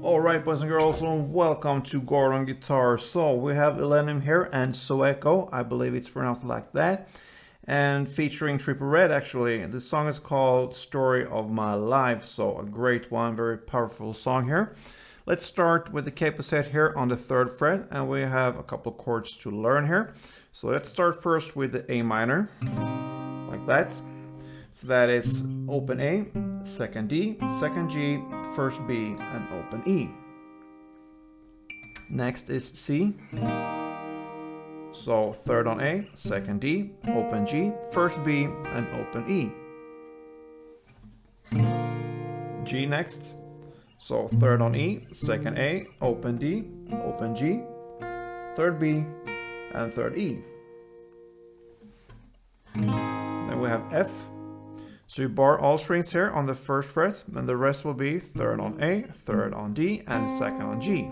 Alright, boys and girls, and welcome to Gordon Guitar. So we have ILLENIUM here and Sueco, I believe it's pronounced like that, and featuring Trippie REDD actually. The song is called Story of My Life, so a great one, very powerful song here. Let's start with the capo here on the 3rd fret, and we have a couple chords to learn here. So let's start first with the A minor, like that. So that is open A, 2nd D, 2nd G, 1st B, and open E. Next is C. So 3rd on A, 2nd D, open G, 1st B, and open E. G next. So 3rd on E, 2nd A, open D, open G, 3rd B, and 3rd E. Then we have F. So you bar all strings here on the 1st fret, and the rest will be 3rd on A, 3rd on D, and 2nd on G.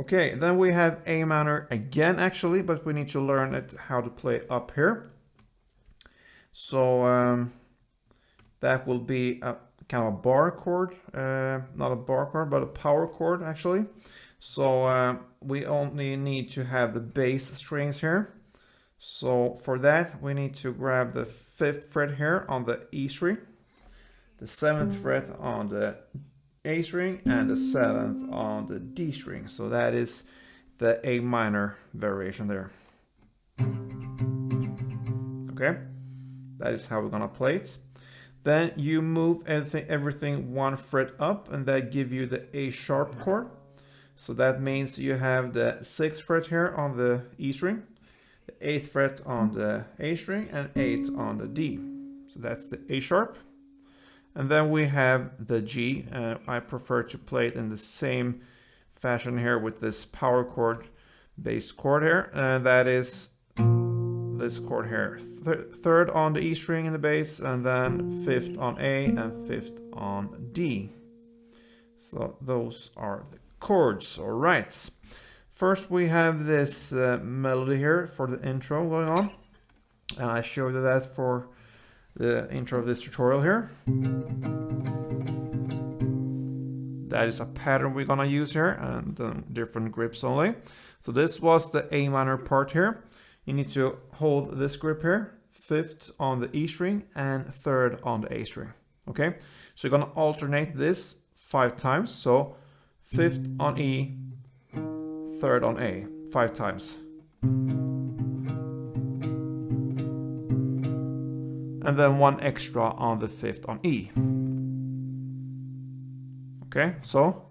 Okay, then we have A minor again actually, but we need to learn how to play up here. So that will be a kind of a bar chord, not a bar chord, but a power chord actually. So we only need to have the bass strings here. So for that we need to grab the 5th fret here on the E string, the 7th fret on the A string, and the 7th on the D string. So that is the A minor variation there. Okay, that is how we're gonna play it. Then you move everything 1 fret up, and that gives you the A sharp chord. So that means you have the 6th fret here on the E string, the 8th fret on the A string, and 8 on the D. So that's the A sharp. And then we have the G. I prefer to play it in the same fashion here with this power chord, bass chord here. And that is this chord here. 3rd on the E string in the bass, and then 5th on A and 5th on D. So those are the chords. All right. First we have this melody here for the intro going on, and I showed you that for the intro of this tutorial here. That is a pattern we're gonna use here, and different grips only. So this was the A minor part here. You need to hold this grip here, 5th on the E string and 3rd on the A string. Okay, so you're gonna alternate this 5 times. So 5th on E, 3rd on A, 5 times. And then 1 extra on the 5th on E. Okay, so.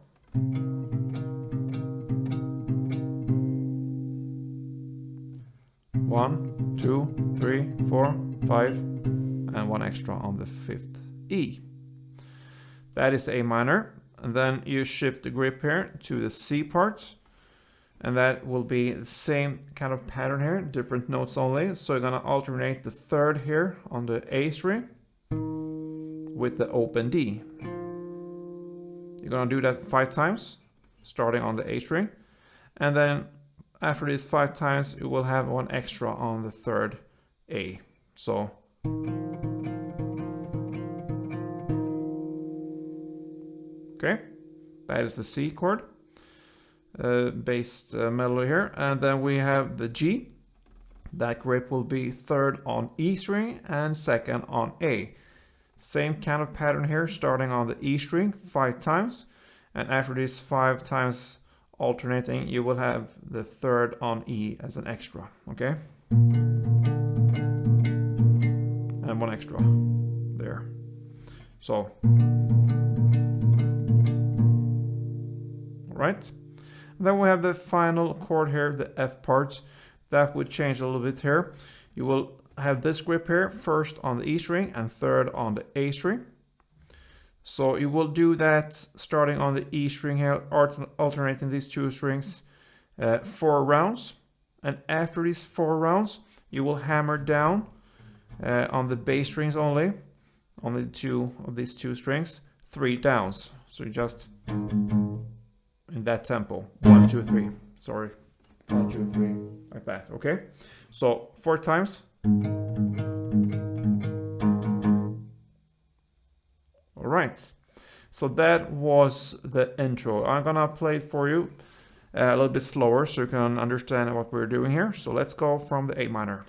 One, 2, 3, 4, 5, and 1 extra on the 5th E. That is A minor. And then you shift the grip here to the C part. And that will be the same kind of pattern here, different notes only. So you're gonna alternate the 3rd here on the A string with the open D. You're gonna do that 5 times, starting on the A string. And then after these 5 times, you will have 1 extra on the 3rd A. So. Okay, that is the C chord. Based melody here, and then we have the G. That grip will be 3rd on E string and 2nd on A. Same kind of pattern here, starting on the E string 5 times, and after these 5 times alternating, you will have the 3rd on E as an extra. Okay, and 1 extra there. So, all right. Then we have the final chord here, the F part. That would change a little bit here. You will have this grip here, 1st on the E string and 3rd on the A string. So you will do that starting on the E string here, alternating these two strings 4 rounds. And after these 4 rounds, you will hammer down on the bass strings only two of these 2 strings, 3 downs. So you just in that tempo, 1, 2, 3. Sorry, 1, 2, 3, like that. Okay. So 4 times. All right. So that was the intro. I'm gonna play it for you a little bit slower so you can understand what we're doing here. So let's go from the A minor.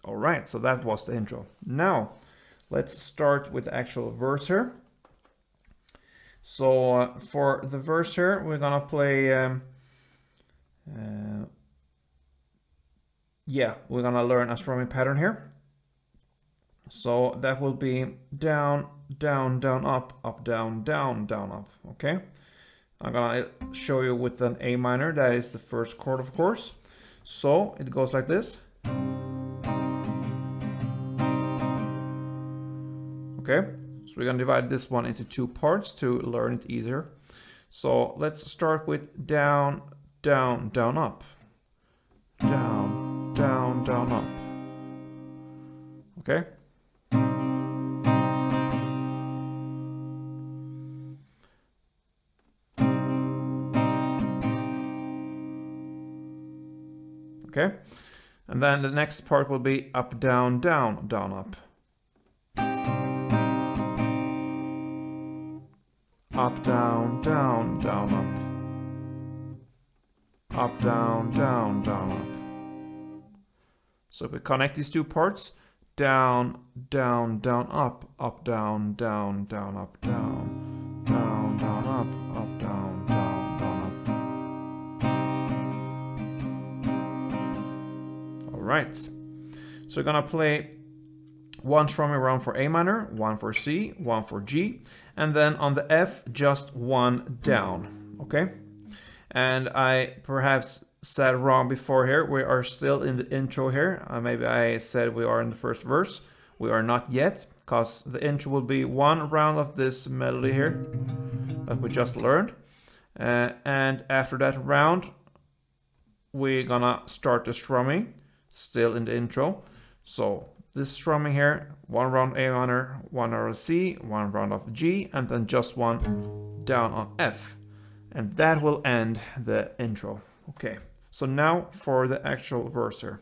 All right, so that was the intro. Now let's start with the actual verse here. So for the verse here, we're gonna play we're gonna learn a strumming pattern here. So that will be down, down, down, up, up, down, down, down, up. Okay. I'm gonna show you with an A minor. That is the first chord, of course. So it goes like this. Okay. So we're gonna divide this one into 2 parts to learn it easier. So let's start with down, down, down, up. Down, down, down, up. Okay. Okay. And then the next part will be up, down, down, down, up. Up, down, down, down, up. Up, down, down, down, up. So if we connect these 2 parts, down, down, down, up, down, down, down, up, down, down, down, up, down, down, down, up. All right. So we're gonna play 1 strumming round for A minor, 1 for C, 1 for G, and then on the F, just 1 down, okay? And I perhaps said wrong before here. We are still in the intro here. Maybe I said we are in the first verse. We are not yet, because the intro will be 1 round of this melody here that we just learned. And after that round, we're gonna start the strumming, still in the intro. So this strumming here, 1 round A minor, 1 round of C, 1 round of G, and then just 1 down on F. And that will end the intro. Okay, so now for the actual verse here.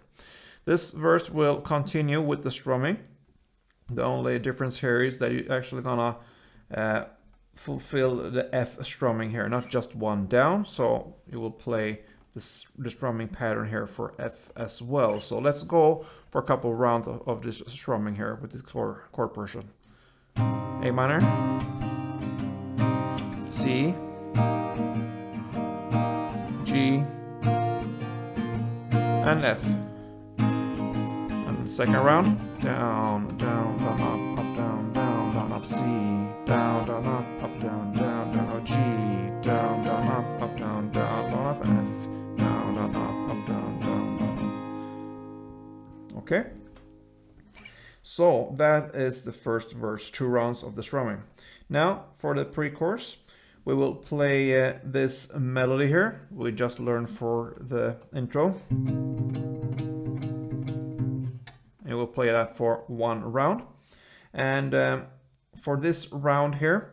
This verse will continue with the strumming. The only difference here is that you're actually gonna fulfill the F strumming here, not just 1 down. So you will play the strumming pattern here for F as well. So let's go for a couple rounds of this strumming here with this chord portion. A minor, C, G, and F. And the second round, down, down, down, up, down, down, down, up, C, down, down, up, down, down, down, up, G, down, down, up, down, down, down, up, and F. Down, down, up, down, down, down, up. Okay. So that is the first verse, 2 rounds of the strumming. Now for the pre-chorus, we will play this melody here. We just learned for the intro. And we'll play that for 1 round. And for this round here,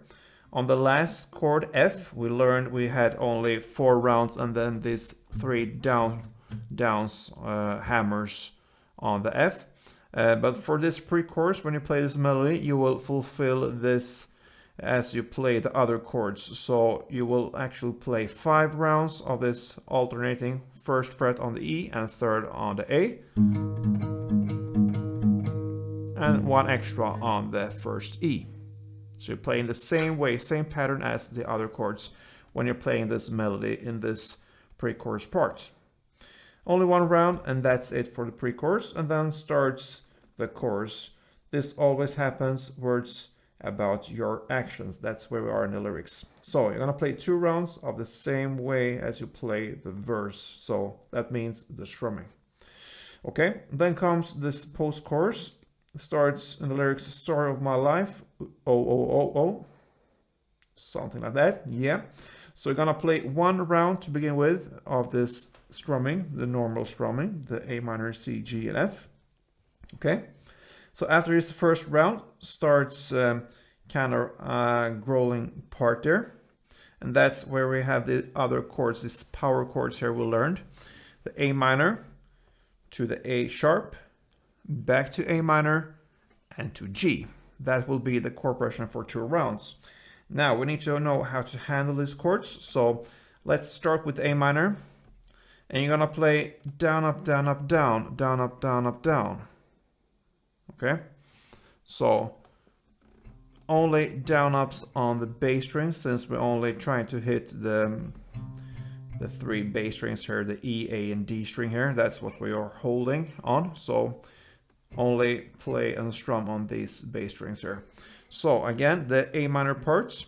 on the last chord F, we learned we had only 4 rounds and then these 3 downs hammers on the F. But for this pre-chorus, when you play this melody, you will fulfill this as you play the other chords. So you will actually play 5 rounds of this alternating 1st fret on the E and 3rd on the A. And 1 extra on the 1st E. So you're playing the same way, same pattern as the other chords when you're playing this melody in this pre-chorus part. Only 1 round and that's it for the pre-chorus, and then starts the chorus. This always happens towards about your actions. That's where we are in the lyrics. So you're gonna play 2 rounds of the same way as you play the verse. So that means the strumming. Okay, then comes this post-chorus. Starts in the lyrics, story of my life, oh, oh, oh, oh. Something like that, yeah. So we're gonna play 1 round to begin with of this strumming, the normal strumming, the A minor, C, G, and F. Okay, so after this first round starts kind of growling part there. And that's where we have the other chords, these power chords here we learned. The A minor to the A sharp, back to A minor, and to G. That will be the chord progression for 2 rounds. Now we need to know how to handle these chords. So let's start with A minor. And you're gonna play down, up, down, up, down, down, up, down, up, down. Okay? So only down ups on the bass strings, since we're only trying to hit the 3 bass strings here, the E, A, and D string here. That's what we are holding on. So only play and strum on these bass strings here. So again, the A minor parts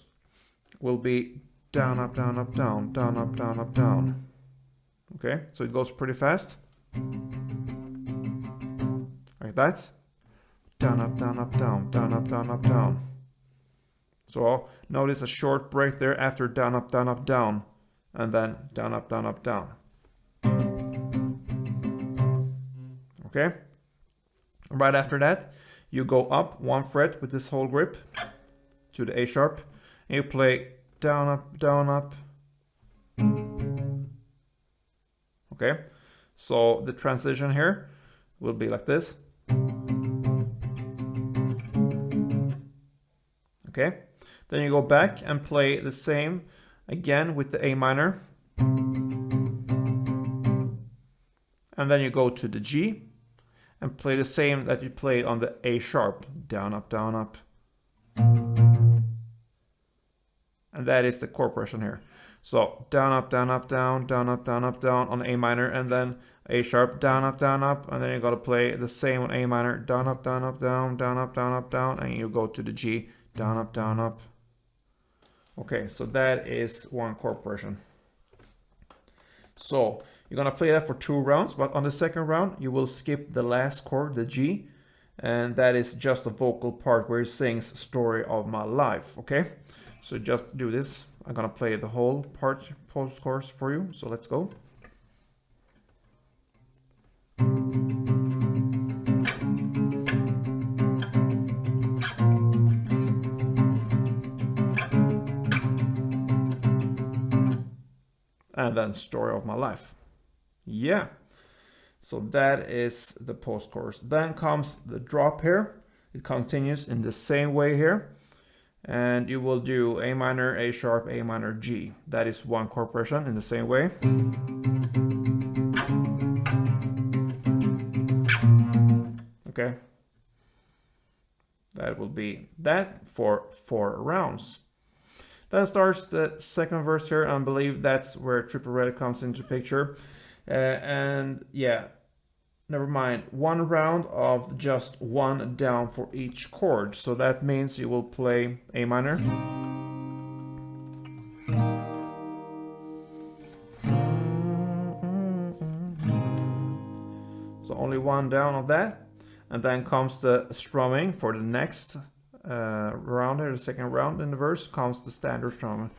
will be down, up, down, up, down, down, up, down, up, down. Okay, so it goes pretty fast. Like that. Down, up, down, up, down, down, up, down, up, down. So notice a short break there after down, up, down, up, down. And then down, up, down, up, down. Okay. Right after that, you go up 1 fret with this whole grip to the A sharp, and you play down, up, down, up. Okay, so the transition here will be like this. Okay, then you go back and play the same again with the A minor. And then you go to the G and play the same that you played on the A sharp, down, up, down, up. And that is the chord progression here. So down, up, down, up, down, down, up, down, up, down on A minor, and then A sharp, down, up, and then you got to play the same on A minor, down, up, down, down, down, up, down, and you go to the G, down, up, down, up. Okay, so that is 1 chord progression. So you're gonna play that for 2 rounds, but on the second round you will skip the last chord, the G, and that is just a vocal part where he sings "Story of My Life." Okay, so just do this. I'm gonna play the whole part post-chorus for you. So let's go. And then "Story of My Life." Yeah, so that is the post-chorus. Then comes the drop here. It continues in the same way here, and you will do A minor, A sharp, A minor, G. That is 1 chord progression in the same way. Okay, that will be that for 4 rounds. Then starts the second verse here, and I believe that's where Trippie REDD comes into picture. And yeah, never mind, 1 round of just 1 down for each chord. So that means you will play A minor. So only 1 down of that. And then comes the strumming for the next round here, the second round in the verse, comes the standard strumming.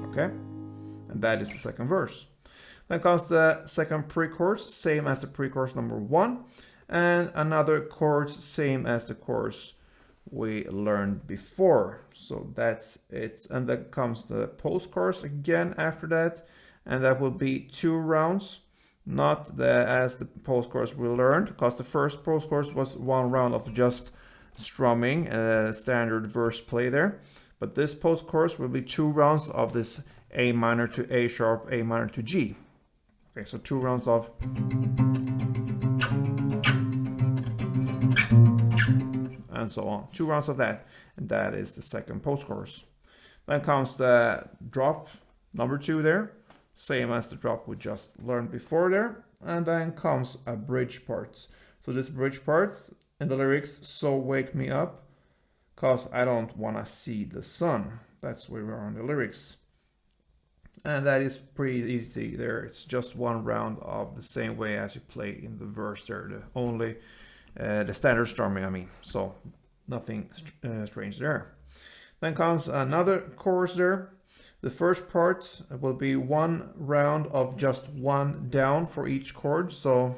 Okay, and that is the second verse. Then comes the second pre-chorus, same as the pre-chorus number 1, and another chorus same as the chorus we learned before. So that's it. And then comes the post-chorus again after that, and that will be 2 rounds, not as the post-chorus we learned, because the first post-chorus was 1 round of just strumming, standard verse play there. But this post-chorus will be 2 rounds of this A minor to A sharp, A minor to G. Okay, so 2 rounds of and so on. 2 rounds of that, and that is the second post-chorus. Then comes the drop number 2 there, same as the drop we just learned before there. And then comes a bridge part. So this bridge part in the lyrics, so wake me up, cause I don't wanna see the sun. That's where we are in the lyrics. And that is pretty easy there. It's just one round of the same way as you play in the verse there. The standard strumming, I mean. So nothing strange there. Then comes another chorus there. The first part will be one round of just one down for each chord. So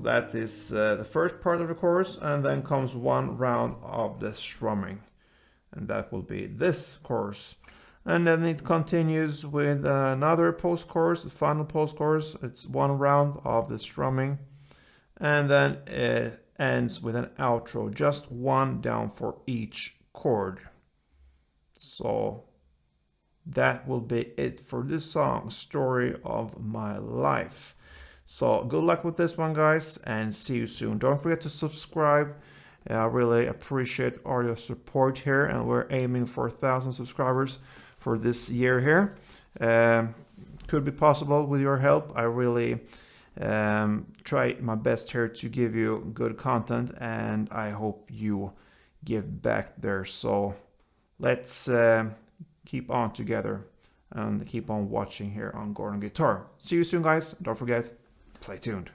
that is the first part of the chorus, and then comes one round of the strumming, and that will be this chorus. And then it continues with another post-chorus, the final post-chorus. It's one round of the strumming, and then it ends with an outro, just one down for each chord. So that will be it for this song, Story of My Life. So good luck with this one, guys, and see you soon. Don't forget to subscribe. I really appreciate all your support here, and we're aiming for 1,000 subscribers for this year here. Could be possible with your help. I really try my best here to give you good content, and I hope you give back there. So let's keep on together and keep on watching here on Gordon Guitar. See you soon, guys. Don't forget, play tuned.